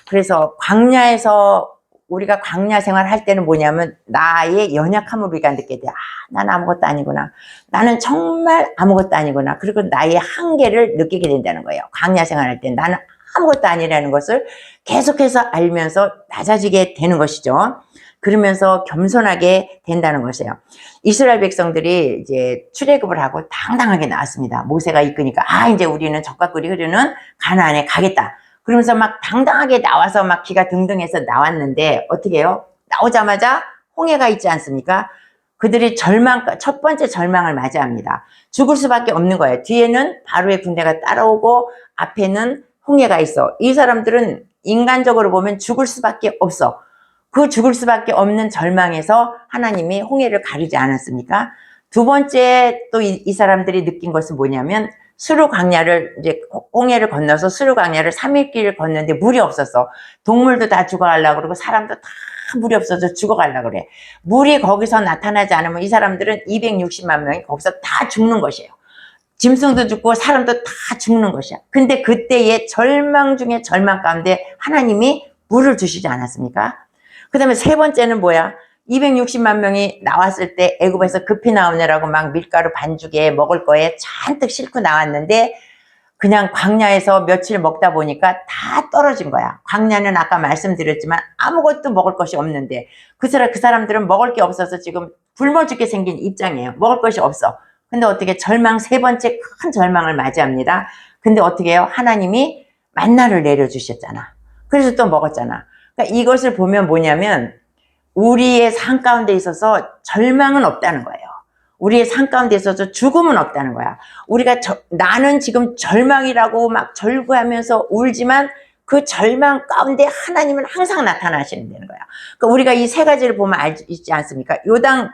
그래서 광야에서 우리가 광야 생활할 때는 뭐냐면 나의 연약함을 우리가 느끼게 돼. 난 아무것도 아니구나. 나는 정말 아무것도 아니구나. 그리고 나의 한계를 느끼게 된다는 거예요. 광야 생활할 때 나는 아무것도 아니라는 것을 계속해서 알면서 낮아지게 되는 것이죠. 그러면서 겸손하게 된다는 것이에요. 이스라엘 백성들이 이제 출애굽을 하고 당당하게 나왔습니다. 모세가 이끄니까 이제 우리는 적과 꿀이 흐르는 가나안에 가겠다. 그러면서 막 당당하게 나와서 막 기가 등등해서 나왔는데 어떻게 해요? 나오자마자 홍해가 있지 않습니까? 그들이 첫 번째 절망을 맞이합니다. 죽을 수밖에 없는 거예요. 뒤에는 바로의 군대가 따라오고 앞에는 홍해가 있어. 이 사람들은 인간적으로 보면 죽을 수밖에 없어. 그 죽을 수밖에 없는 절망에서 하나님이 홍해를 가리지 않았습니까? 두 번째 또 이 사람들이 느낀 것은 뭐냐면 수르 광야를 이제 홍해를 건너서 수르 광야를 3일 길을 걷는데 물이 없었어. 동물도 다 죽어가려고 그러고 사람도 다 물이 없어서 죽어가려고 그래. 물이 거기서 나타나지 않으면 이 사람들은 260만 명이 거기서 다 죽는 것이에요. 짐승도 죽고 사람도 다 죽는 것이야. 근데 그때의 절망 중에 절망 가운데 하나님이 물을 주시지 않았습니까? 그 다음에 세 번째는 뭐야? 260만 명이 나왔을 때 애굽에서 급히 나오느라고 막 밀가루 반죽에 먹을 거에 잔뜩 싣고 나왔는데 그냥 광야에서 며칠 먹다 보니까 다 떨어진 거야. 광야는 아까 말씀드렸지만 아무것도 먹을 것이 없는데 그 사람들은 먹을 게 없어서 지금 굶어 죽게 생긴 입장이에요. 먹을 것이 없어. 근데 어떻게 세 번째 큰 절망을 맞이합니다. 근데 어떻게 해요? 하나님이 만나를 내려주셨잖아. 그래서 또 먹었잖아. 그러니까 이것을 보면 뭐냐면 우리의 삶 가운데 있어서 절망은 없다는 거예요. 우리의 삶 가운데 있어서 죽음은 없다는 거야. 나는 지금 절망이라고 막 절구하면서 울지만 그 절망 가운데 하나님은 항상 나타나시는 거야. 그러니까 우리가 이 세 가지를 보면 있지 않습니까? 요당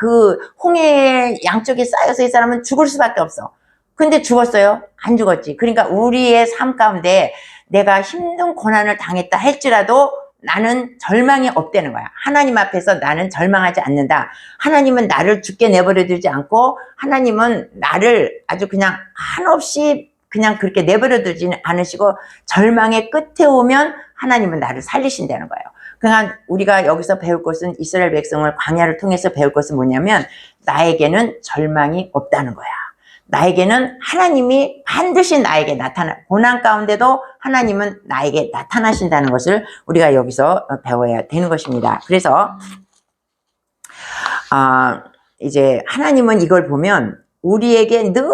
홍해 양쪽에 쌓여서 이 사람은 죽을 수밖에 없어. 근데 죽었어요? 안 죽었지. 그러니까 우리의 삶 가운데 내가 힘든 고난을 당했다 할지라도 나는 절망이 없다는 거야. 하나님 앞에서 나는 절망하지 않는다. 하나님은 나를 죽게 내버려 두지 않고 하나님은 나를 아주 그냥 한없이 그냥 그렇게 내버려 두지는 않으시고 절망의 끝에 오면 하나님은 나를 살리신다는 거예요. 그러니까 우리가 여기서 배울 것은 이스라엘 백성을 광야를 통해서 배울 것은 뭐냐면 나에게는 절망이 없다는 거야. 나에게는 하나님이 반드시 나에게 고난 가운데도 하나님은 나에게 나타나신다는 것을 우리가 여기서 배워야 되는 것입니다. 그래서 이제 하나님은 이걸 보면 우리에게 늘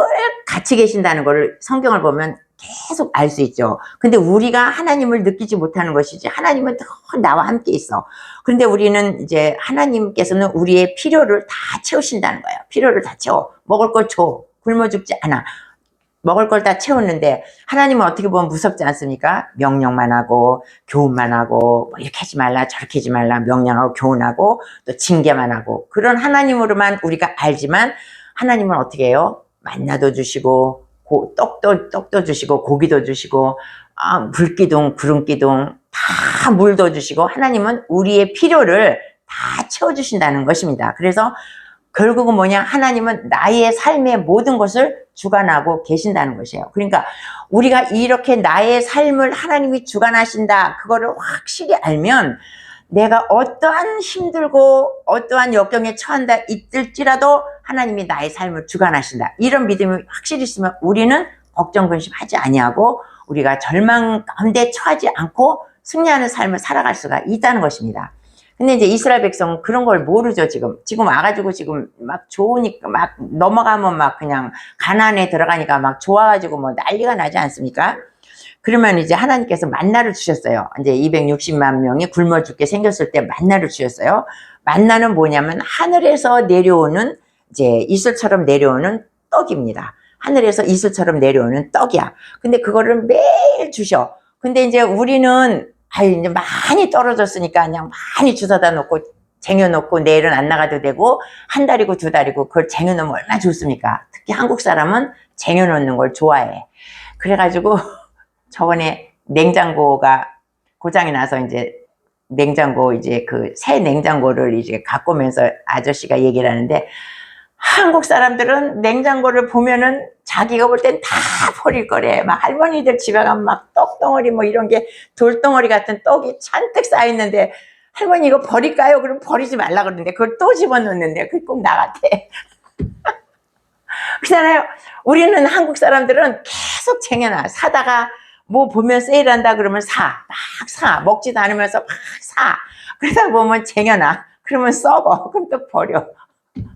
같이 계신다는 것을 성경을 보면 계속 알 수 있죠. 근데 우리가 하나님을 느끼지 못하는 것이지 하나님은 늘 나와 함께 있어. 그런데 우리는 이제 하나님께서는 우리의 필요를 다 채우신다는 거예요. 필요를 다 채워. 먹을 걸 줘. 굶어 죽지 않아. 먹을 걸 다 채웠는데 하나님은 어떻게 보면 무섭지 않습니까? 명령만 하고 교훈만 하고 뭐 이렇게 하지 말라 저렇게 하지 말라 명령하고 교훈하고 또 징계만 하고 그런 하나님으로만 우리가 알지만 하나님은 어떻게 해요? 만나도 주시고 떡도 주시고 고기도 주시고 불기둥 구름기둥 다 물도 주시고 하나님은 우리의 필요를 다 채워주신다는 것입니다. 그래서 결국은 뭐냐? 하나님은 나의 삶의 모든 것을 주관하고 계신다는 것이에요. 그러니까 우리가 이렇게 나의 삶을 하나님이 주관하신다 그거를 확실히 알면 내가 어떠한 힘들고 어떠한 역경에 처한다 있을지라도 하나님이 나의 삶을 주관하신다 이런 믿음이 확실히 있으면 우리는 걱정 근심하지 아니하고 우리가 절망 가운데 처하지 않고 승리하는 삶을 살아갈 수가 있다는 것입니다. 근데 이제 이스라엘 백성은 그런 걸 모르죠, 지금. 지금 와가지고 지금 막 좋으니까, 막 넘어가면 막 그냥 가나안에 들어가니까 막 좋아가지고 뭐 난리가 나지 않습니까? 그러면 이제 하나님께서 만나를 주셨어요. 이제 260만 명이 굶어 죽게 생겼을 때 만나를 주셨어요. 만나는 뭐냐면 하늘에서 내려오는 이제 이슬처럼 내려오는 떡입니다. 하늘에서 이슬처럼 내려오는 떡이야. 근데 그거를 매일 주셔. 근데 이제 우리는 이제 많이 떨어졌으니까 그냥 많이 주워다 놓고 쟁여놓고 내일은 안 나가도 되고 한 달이고 두 달이고 그걸 쟁여놓으면 얼마나 좋습니까? 특히 한국 사람은 쟁여놓는 걸 좋아해. 그래가지고 저번에 냉장고가 고장이 나서 이제 냉장고 이제 그 새 냉장고를 이제 갖고 오면서 아저씨가 얘기를 하는데 한국 사람들은 냉장고를 보면은 자기가 볼 땐 다 버릴 거래. 막 할머니들 집에 가면 막 떡덩어리 뭐 이런 게 돌덩어리 같은 떡이 잔뜩 쌓여있는데 할머니 이거 버릴까요? 그럼 버리지 말라 그러는데 그걸 또 집어넣는데 그게 꼭 나갔대. 그렇잖아요. 우리는 한국 사람들은 계속 쟁여놔. 사다가 뭐 보면 세일한다 그러면 막 사. 먹지도 않으면서 막 사. 그러다 보면 쟁여놔. 그러면 썩어. 그럼 또 버려.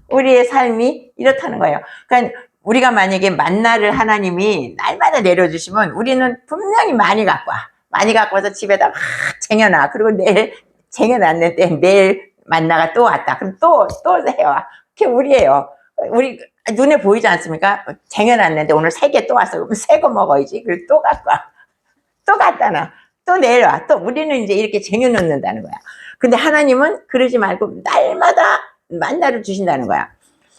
우리의 삶이 이렇다는 거예요. 그러니까 우리가 만약에 만나를 하나님이 날마다 내려주시면 우리는 분명히 많이 갖고 와. 많이 갖고 와서 집에다 막 쟁여놔. 그리고 내일 쟁여놨는데 내일 만나가 또 왔다. 그럼 또 해와. 그게 우리예요. 우리 눈에 보이지 않습니까? 쟁여놨는데 오늘 3개 또 왔어. 그럼 3거 먹어야지. 그리고 또 갖고 와. 또 갖다 놔. 또 내려와. 또 우리는 이제 이렇게 쟁여놓는다는 거야. 근데 하나님은 그러지 말고 날마다 만나를 주신다는 거야.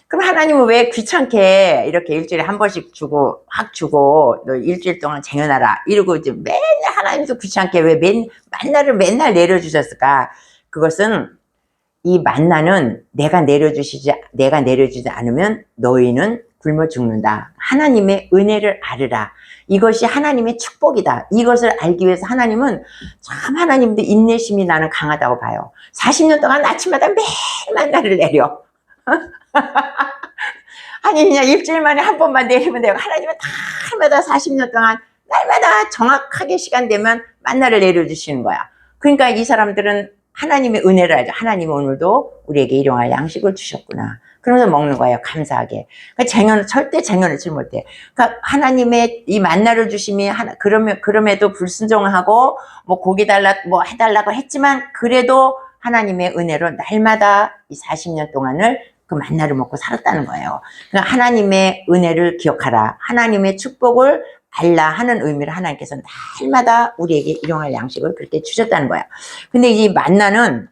그럼 하나님은 왜 귀찮게 이렇게 일주일에 한 번씩 주고 확 주고 너 일주일 동안 쟁여놔라 이러고 이제 맨날 하나님도 귀찮게 왜 만나를 맨날 내려주셨을까? 그것은 이 만나는 내가 내려주지 않으면 너희는 굶어 죽는다. 하나님의 은혜를 알으라. 이것이 하나님의 축복이다. 이것을 알기 위해서 하나님은 참 하나님도 인내심이 나는 강하다고 봐요. 40년 동안 아침마다 매일 만나를 내려. 아니 그냥 일주일 만에 한 번만 내리면 돼요. 하나님은 날마다 40년 동안 날마다 정확하게 시간 되면 만나를 내려주시는 거야. 그러니까 이 사람들은 하나님의 은혜를 알죠. 하나님은 오늘도 우리에게 일용할 양식을 주셨구나. 그러면서 먹는 거예요. 감사하게. 그러니까 절대 쟁여놓지 못해. 그러니까 하나님의 이 만나를 주심이 그럼에도 불순종하고 뭐 고기 달라 뭐 해달라고 했지만 그래도 하나님의 은혜로 날마다 이 40년 동안을 그 만나를 먹고 살았다는 거예요. 그러니까 하나님의 은혜를 기억하라. 하나님의 축복을 알라 하는 의미로 하나님께서 날마다 우리에게 일용할 양식을 그렇게 주셨다는 거야. 근데 이 만나는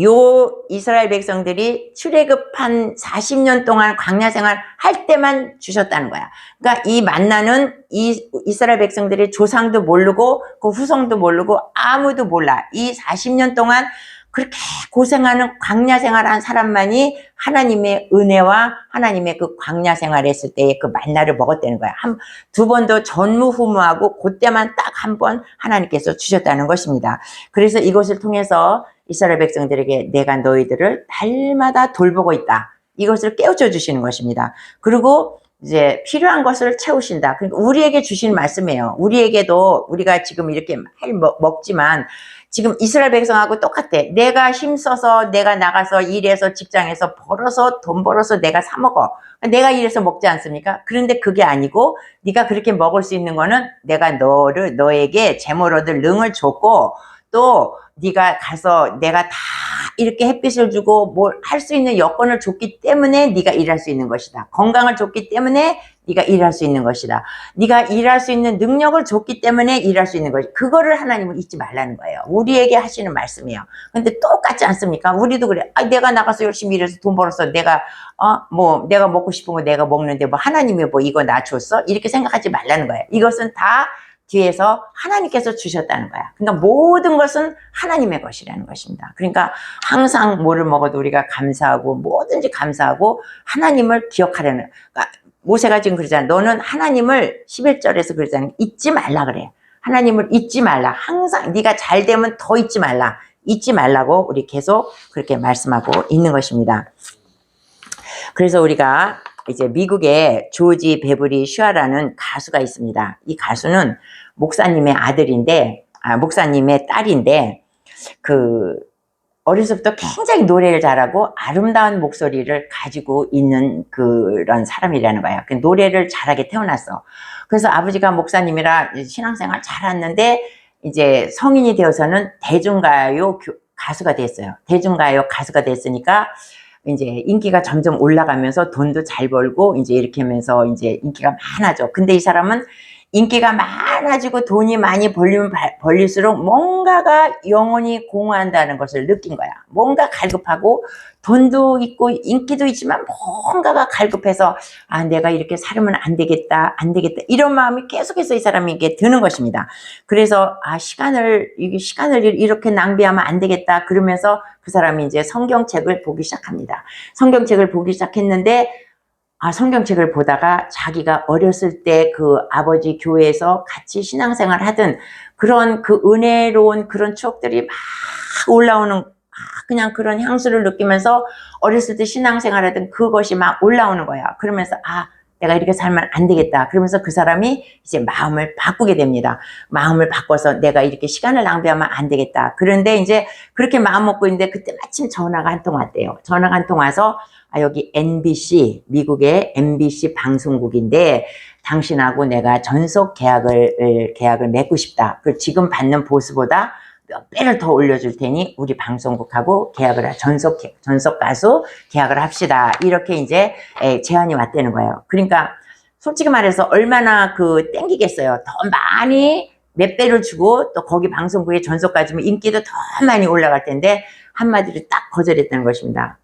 요 이스라엘 백성들이 출애굽한 40년 동안 광야 생활 할 때만 주셨다는 거야. 그러니까 이 만나는 이 이스라엘 백성들이 조상도 모르고 그 후손도 모르고 아무도 몰라. 이 40년 동안 그렇게 고생하는 광야 생활한 사람만이 하나님의 은혜와 하나님의 그 광야 생활했을 때의 그 만나를 먹었다는 거야. 두 번도 전무후무하고 그때만 딱 한 번 하나님께서 주셨다는 것입니다. 그래서 이것을 통해서 이스라엘 백성들에게 내가 너희들을 날마다 돌보고 있다. 이것을 깨우쳐 주시는 것입니다. 그리고 이제 필요한 것을 채우신다. 그러니까 우리에게 주시는 말씀이에요. 우리에게도 우리가 지금 이렇게 먹지만 지금 이스라엘 백성하고 똑같아. 내가 힘써서 내가 나가서 일해서 직장에서 돈 벌어서 내가 사 먹어. 내가 일해서 먹지 않습니까? 그런데 그게 아니고 네가 그렇게 먹을 수 있는 거는 내가 너에게 재물 얻을 능을 줬고 또 네가 가서 내가 다 이렇게 햇빛을 주고 뭘 할 수 있는 여건을 줬기 때문에 네가 일할 수 있는 것이다. 건강을 줬기 때문에 네가 일할 수 있는 것이다. 네가 일할 수 있는 능력을 줬기 때문에 일할 수 있는 것이, 그거를 하나님은 잊지 말라는 거예요. 우리에게 하시는 말씀이에요. 근데 똑같지 않습니까? 우리도 그래. 아, 내가 나가서 열심히 일해서 돈 벌었어. 내가 내가 먹고 싶은 거 내가 먹는데 뭐 하나님이 뭐 이거 나 줬어? 이렇게 생각하지 말라는 거예요. 이것은 다 뒤에서 하나님께서 주셨다는 거야. 그러니까 모든 것은 하나님의 것이라는 것입니다. 그러니까 항상 뭐를 먹어도 우리가 감사하고 뭐든지 감사하고 하나님을 기억하려는, 그러니까 모세가 지금 그러잖아. 너는 하나님을 11절에서 그러잖아. 잊지 말라 그래. 하나님을 잊지 말라. 항상 네가 잘 되면 더 잊지 말라. 잊지 말라고 우리 계속 그렇게 말씀하고 있는 것입니다. 그래서 우리가 이제 미국에 조지 베브리 슈아라는 가수가 있습니다. 이 가수는 목사님의 아들인데, 목사님의 딸인데, 어려서부터 굉장히 노래를 잘하고 아름다운 목소리를 가지고 있는 그런 사람이라는 거예요. 그 노래를 잘하게 태어났어. 그래서 아버지가 목사님이라 신앙생활 잘했는데, 이제 성인이 되어서는 대중가요 가수가 됐어요. 대중가요 가수가 됐으니까, 이제 인기가 점점 올라가면서 돈도 잘 벌고 이제 이렇게 하면서 이제 인기가 많아져. 근데 이 사람은 인기가 많아지고 돈이 많이 벌릴수록 뭔가가 영혼이 공허한다는 것을 느낀 거야. 뭔가 갈급하고 돈도 있고 인기도 있지만 뭔가가 갈급해서 내가 이렇게 살면 안 되겠다 이런 마음이 계속해서 이 사람에게 드는 것입니다. 그래서 시간을 이렇게 낭비하면 안 되겠다 그러면서 그 사람이 이제 성경책을 보기 시작합니다. 성경책을 보기 시작했는데 성경책을 보다가 자기가 어렸을 때 그 아버지 교회에서 같이 신앙생활 하던 그런 그 은혜로운 그런 추억들이 막 올라오는, 그냥 그런 향수를 느끼면서 어렸을 때 신앙생활 하던 그것이 막 올라오는 거야. 그러면서 내가 이렇게 살면 안 되겠다. 그러면서 그 사람이 이제 마음을 바꾸게 됩니다. 마음을 바꿔서 내가 이렇게 시간을 낭비하면 안 되겠다. 그런데 이제 그렇게 마음 먹고 있는데 그때 마침 전화가 한 통 왔대요. 전화가 한 통 와서 여기 NBC, 미국의 MBC 방송국인데 당신하고 내가 전속 계약을 맺고 싶다. 그 지금 받는 보수보다 몇 배를 더 올려줄 테니 우리 방송국하고 전속 가수 계약을 합시다. 이렇게 이제 제안이 왔다는 거예요. 그러니까 솔직히 말해서 얼마나 땡기겠어요. 더 많이 몇 배를 주고 또 거기 방송국에 전속까지 면 인기도 더 많이 올라갈 텐데 한마디로 딱 거절했다는 것입니다.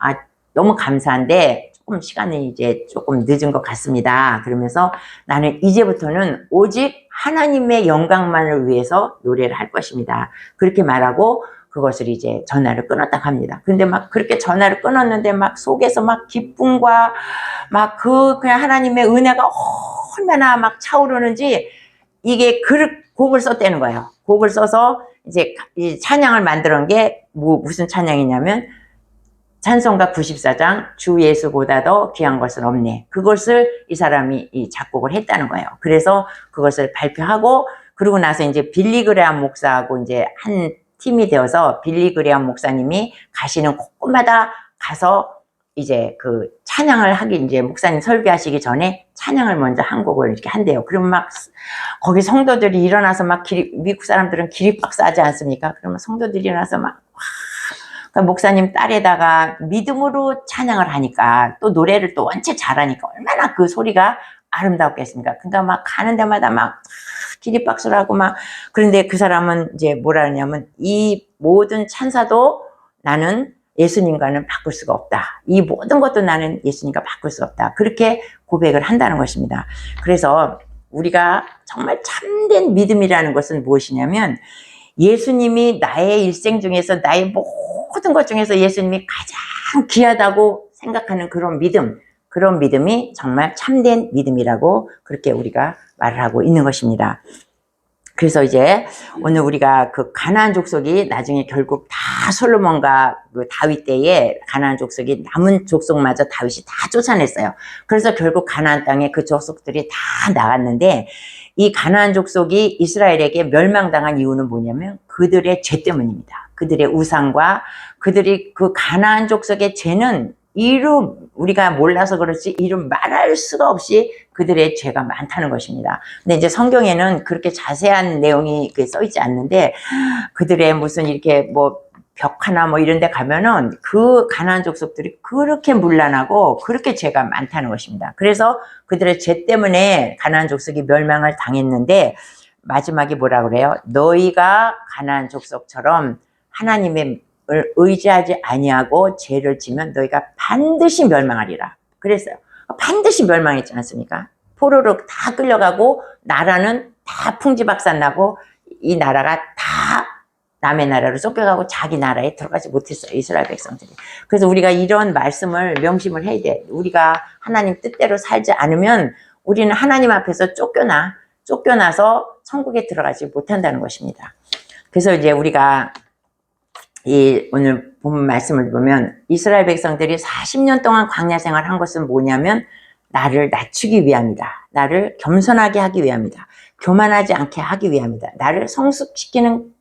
너무 감사한데 시간이 이제 조금 늦은 것 같습니다. 그러면서 나는 이제부터는 오직 하나님의 영광만을 위해서 노래를 할 것입니다. 그렇게 말하고 그것을 이제 전화를 끊었다고 합니다. 근데 막 그렇게 전화를 끊었는데 막 속에서 막 기쁨과 막 그냥 하나님의 은혜가 얼마나 막 차오르는지 이게 곡을 썼다는 거예요. 곡을 써서 이제 이 찬양을 만들었는 게 무슨 찬양이냐면 찬송가 94장 주 예수보다 더 귀한 것은 없네. 그것을 이 사람이 작곡을 했다는 거예요. 그래서 그것을 발표하고 그러고 나서 이제 빌리 그레암 목사하고 이제 한 팀이 되어서 빌리 그레암 목사님이 가시는 곳마다 가서 이제 찬양을 이제 목사님 설교하시기 전에 찬양을 먼저 한 곡을 이렇게 한대요. 그러면 막 거기 성도들이 일어나서 막 미국 사람들은 기립박수하지 않습니까? 그러면 성도들이 일어나서 막 그러니까 목사님 딸에다가 믿음으로 찬양을 하니까 또 노래를 또 원체 잘하니까 얼마나 그 소리가 아름답겠습니까? 그러니까 막 가는 데마다 막 기립박수를 하고 막 그런데 그 사람은 이제 뭐라 하냐면 이 모든 찬사도 나는 예수님과는 바꿀 수가 없다. 이 모든 것도 나는 예수님과 바꿀 수 없다. 그렇게 고백을 한다는 것입니다. 그래서 우리가 정말 참된 믿음이라는 것은 무엇이냐면 예수님이 나의 일생 중에서 나의 모든 것 중에서 예수님이 가장 귀하다고 생각하는 그런 믿음이 정말 참된 믿음이라고 그렇게 우리가 말을 하고 있는 것입니다. 그래서 이제 오늘 우리가 가나안 족속이 나중에 결국 다 솔로몬과 다윗 때에 가나안 족속이 남은 족속마저 다윗이 다 쫓아냈어요. 그래서 결국 가나안 땅에 그 족속들이 다 나갔는데 이 가나안 족속이 이스라엘에게 멸망당한 이유는 뭐냐면 그들의 죄 때문입니다. 그들의 우상과 그들이 가나안 족속의 죄는 우리가 몰라서 그렇지 이루 말할 수가 없이 그들의 죄가 많다는 것입니다. 근데 이제 성경에는 그렇게 자세한 내용이 써 있지 않는데 그들의 무슨 이렇게 뭐 벽화나 뭐 이런 데 가면은 그 가나안 족속들이 그렇게 문란하고 그렇게 죄가 많다는 것입니다. 그래서 그들의 죄 때문에 가나안 족속이 멸망을 당했는데 마지막에 뭐라 그래요? 너희가 가나안 족속처럼 하나님의 의지하지 아니하고 죄를 지면 너희가 반드시 멸망하리라. 그랬어요. 반드시 멸망했지 않습니까? 포로로 다 끌려가고 나라는 다 풍지박산나고 이 나라가 다 남의 나라로 쫓겨가고 자기 나라에 들어가지 못했어요. 이스라엘 백성들이. 그래서 우리가 이런 말씀을 명심을 해야 돼. 우리가 하나님 뜻대로 살지 않으면 우리는 하나님 앞에서 쫓겨나서 천국에 들어가지 못한다는 것입니다. 그래서 이제 우리가 오늘 본 말씀을 보면 이스라엘 백성들이 40년 동안 광야 생활한 것은 뭐냐면 나를 낮추기 위함이다. 나를 겸손하게 하기 위함이다. 교만하지 않게 하기 위함이다. 나를 성숙시키는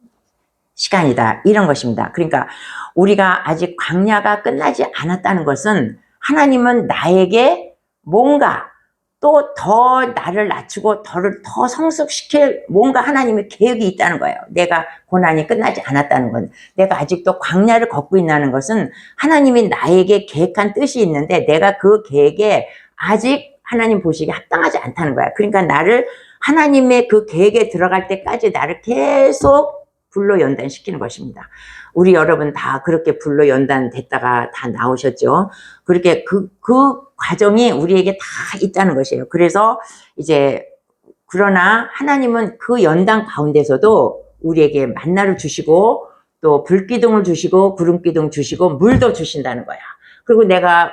시간이다. 이런 것입니다. 그러니까 우리가 아직 광야가 끝나지 않았다는 것은 하나님은 나에게 뭔가 또 더 나를 낮추고 더 성숙시킬 뭔가 하나님의 계획이 있다는 거예요. 내가 고난이 끝나지 않았다는 건, 내가 아직도 광야를 걷고 있다는 것은 하나님이 나에게 계획한 뜻이 있는데 내가 그 계획에 아직 하나님 보시기에 합당하지 않다는 거야. 그러니까 나를 하나님의 그 계획에 들어갈 때까지 나를 계속 불로 연단시키는 것입니다. 우리 여러분 다 그렇게 불로 연단됐다가 다 나오셨죠. 그렇게 그 과정이 우리에게 다 있다는 것이에요. 그래서 이제 그러나 하나님은 그 연단 가운데서도 우리에게 만나를 주시고 또 불기둥을 주시고 구름기둥 주시고 물도 주신다는 거야. 그리고 내가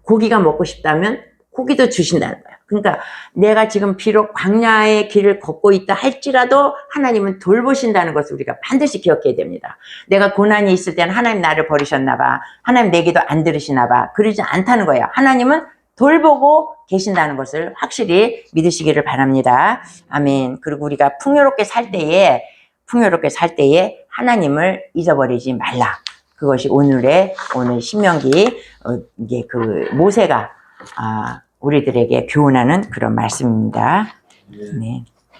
고기가 먹고 싶다면 고기도 주신다는 거야. 그러니까 내가 지금 비록 광야의 길을 걷고 있다 할지라도 하나님은 돌보신다는 것을 우리가 반드시 기억해야 됩니다. 내가 고난이 있을 때는 하나님 나를 버리셨나 봐. 하나님 내 기도 안 들으시나 봐. 그러지 않다는 거예요. 하나님은 돌보고 계신다는 것을 확실히 믿으시기를 바랍니다. 아멘. 그리고 우리가 풍요롭게 살 때에 하나님을 잊어버리지 말라. 그것이 오늘 신명기 이게 그 모세가 우리들에게 교훈하는 그런 말씀입니다. 네.